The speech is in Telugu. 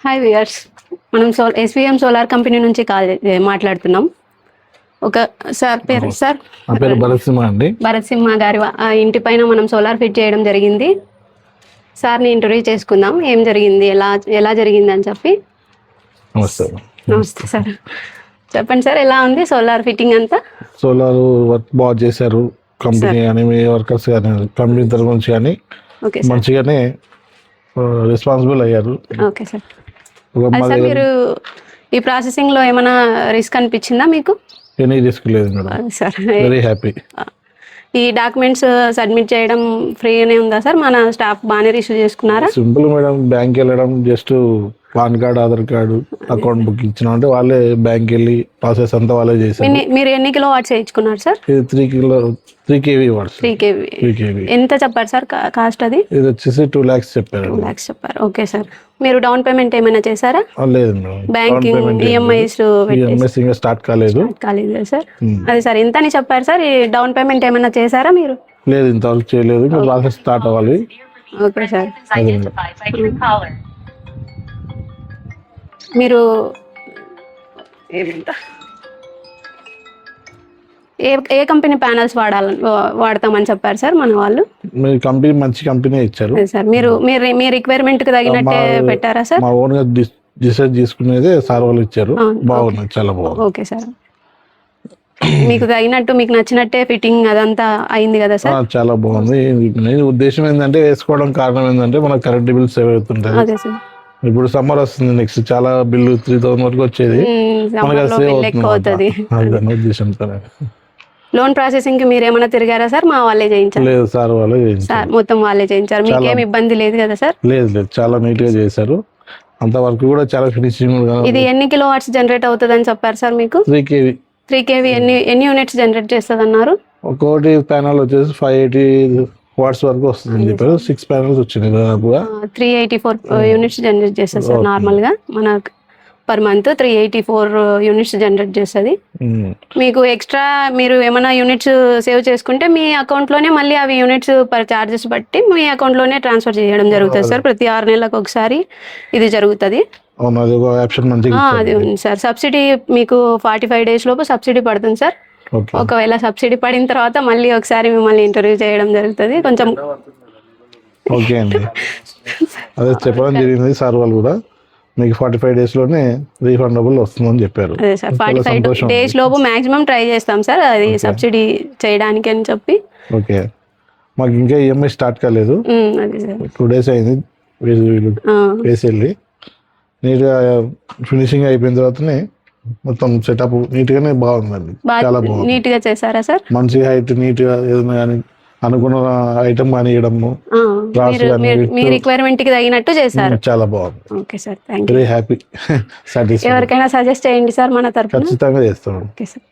హాయ్ వియర్స్, మనం ఎస్విఎం సోలార్ కంపెనీ నుంచి మాట్లాడుతున్నాం. ఒక సార్ పేరు సార్ నా పేరు భరత్ సింహ అండి. భరత్ సింహ గారి ఇంటి పైన మనం సోలార్ ఫిట్ చేయడం జరిగింది. సార్ని ఇంటర్వ్యూ చేసుకుందాం, ఏం జరిగింది, ఎలా జరిగింది అని చెప్పి. నమస్తే. నమస్తే సార్, చెప్పండి సార్, ఎలా ఉంది సోలార్ ఫిట్టింగ్ అంతా? సోలార్ వర్క్ బాగా చేశారు కంపెనీ కానీ, మీ వర్కర్స్ కానీ, కంపెనీ తరఫు నుంచి కానీ మంచిగానే రెస్పాన్సిబుల్ అయ్యారు. Okay sir. సార్ మీరు ఈ ప్రాసెసింగ్ లో ఏమైనా రిస్క్ అనిపించిందా మీకు? ఎనీ రిస్క్ లేదు మేడం. Sir very happy. ఈ డాక్యుమెంట్స్ సబ్మిట్ చేయడం ఫ్రీగానే ఉందా సార్? మన స్టాఫ్ బాగానే రిసీవ్ చేసుకున్నారా? సింపుల్ మేడం, బ్యాంక్ వెళ్ళడం, just pan card, Aadhaar card, account book ఇచ్చినా అంటే వాళ్ళే బ్యాంక్ వెళ్ళి ప్రాసెస్ అంతా వాళ్ళే చేశారు. మీరు ఎన్ని కిలో వాట్స్ చేయించుకున్నారు సార్? ఇది 3 kV వాట్స్. 3 kV. ఎంత చెప్పారు సార్ కాస్ట్? అది ఇది వచ్చేసి 2 lakhs చెప్పారు. 2 lakhs చెప్పారు. Okay sir. మీరు డౌన్ పేమెంట్ ఏమైనా చేశారా? లేదు మేడం, బ్యాంకింగ్ ఈఎంఐస్ ఇంకా స్టార్ట్ కాలేదు సార్. అది సార్ ఎంత అని చెప్పారు సార్? ఈ డౌన్ పేమెంట్ ఏమైనా చేశారా మీరు? లేదు, ఇంతవరకు చేయలేదు. ప్రాసెస్ స్టార్ట్ అవ్వాలి. Okay sir. మీరు ఏ కంపెనీ ప్యానల్స్ వాడతామని చెప్పారు సార్ మన వాళ్ళు? మీ కంపెనీ మంచి కంపెనీ ఇచ్చారు సార్. మీ రిక్వైర్మెంట్ కి తగినట్టే పెట్టారా సార్? మా ఓన్ గా డిసైడ్ చేసుకునేదే సార్ వాళ్ళు ఇచ్చారు. బాగున్నాయి, చాలా బాగుంది. Okay sir. మీకు తగినట్టు, మీకు నచ్చినట్టే ఫిట్టింగ్ అదంతా అయింది కదా సార్? చాలా బాగుంది. ఉద్దేశం ఏంటంటే, వేసుకోవడం కారణం ఏంటంటే మనకు కరెంట్ బిల్స్ సేవ్ అవుతుంటాయి. అదే సార్. ఇప్పుడు సమ్మర్ వస్తుంది, నెక్స్ట్ చాలా బిల్లు 3000 వరకు వచ్చేది మనకు సేవ్ అవుతుంది. ఉద్దేశంతో లోన్ ప్రాసెసింగ్ కి మీరు ఏమైనా తిరిగారా సార్? మా వాళ్ళే చేయించారు? లేదు సార్, వాళ్ళే చేయించారు. మొత్తం వాళ్ళే చేయించారు. మీకేం ఇబ్బంది లేదు కదా సార్? లేదు, చాలా నీట్ గా చేశారు. అంత వర్క్ కూడా చాలా ఫినిషింగ్. ఇది ఎన్ని కిలో వాట్స్ జనరేట్ అవుతుంది అని చెప్పారు సార్ మీకు? 3 kV. ఎన్ని యూనిట్స్ జనరేట్ చేస్తుంది అన్నారు? ఒక్కోటి ప్యానల్ వచ్చేసి 580 వాట్స్ వరకు వస్తుంది చెప్పారు. 6 ప్యానల్స్ వచ్చింది దాదాపుగా. 384 యూనిట్స్ జనరేట్ చేస్తుంది సార్. నార్మల్ గా మనకు పర్ మంత్ 384 యూనిట్స్ జనరేట్ చేస్తుంది. మీకు ఎక్స్ట్రా మీరు ఏమైనా యూనిట్స్ సేవ్ చేసుకుంటే మీ అకౌంట్ లోనే మళ్ళీ అవి యూనిట్స్ పర్ చార్జెస్ బట్టి మీ అకౌంట్ లోనే ట్రాన్స్ఫర్ చేయడం జరుగుతుంది సార్. ప్రతి 6 నెలలకు ఒకసారి ఇది జరుగుతుంది. అది ఉంది సార్. సబ్సిడీ మీకు 45 days లోపు సబ్సిడీ పడుతుంది సార్. ఒకవేళ సబ్సిడీ పడిన తర్వాత మళ్ళీ ఒకసారి మిమ్మల్ని ఇంటర్వ్యూ చేయడం జరుగుతుంది. కొంచెం ఓకే అండి, అదే చెప్పడం జరిగింది సార్ వాళ్ళు కూడా. మీకు 45 days లోనే రీఫండబుల్ వస్తుందని చెప్పారు. అదే సార్, 45 days లోపు మాక్సిమం ట్రై చేస్తాం సార్ అది సబ్సిడీ చేయడానికి అని చెప్పి. ఓకే, మాకు ఇంకా ఈఎంఐ స్టార్ట్ కాలేదు. 2 days అయింది వేసి వెళ్ళి. నీట్గా ఫినిషింగ్ అయిపోయిన తర్వాతనే మొత్తం సెటప్ నీట్ గానే బాగుందండి. చాలా బాగుంది. నీట్ గా చేశారా సార్? మంచి హైట్, నీట్ గా ఏదైనా కానీ అనుకున్న ఐటమ్ కానీ ఇవ్వడము, మీ రిక్వైర్మెంట్ కి తగినట్టు చేశారు. చాలా బాగుంది. Okay sir, thank you. Very happy. ఎవరికైనా సజెస్ట్ చేయండి సార్, మన తరఫున ఖచ్చితంగా చేస్తాం. Okay sir.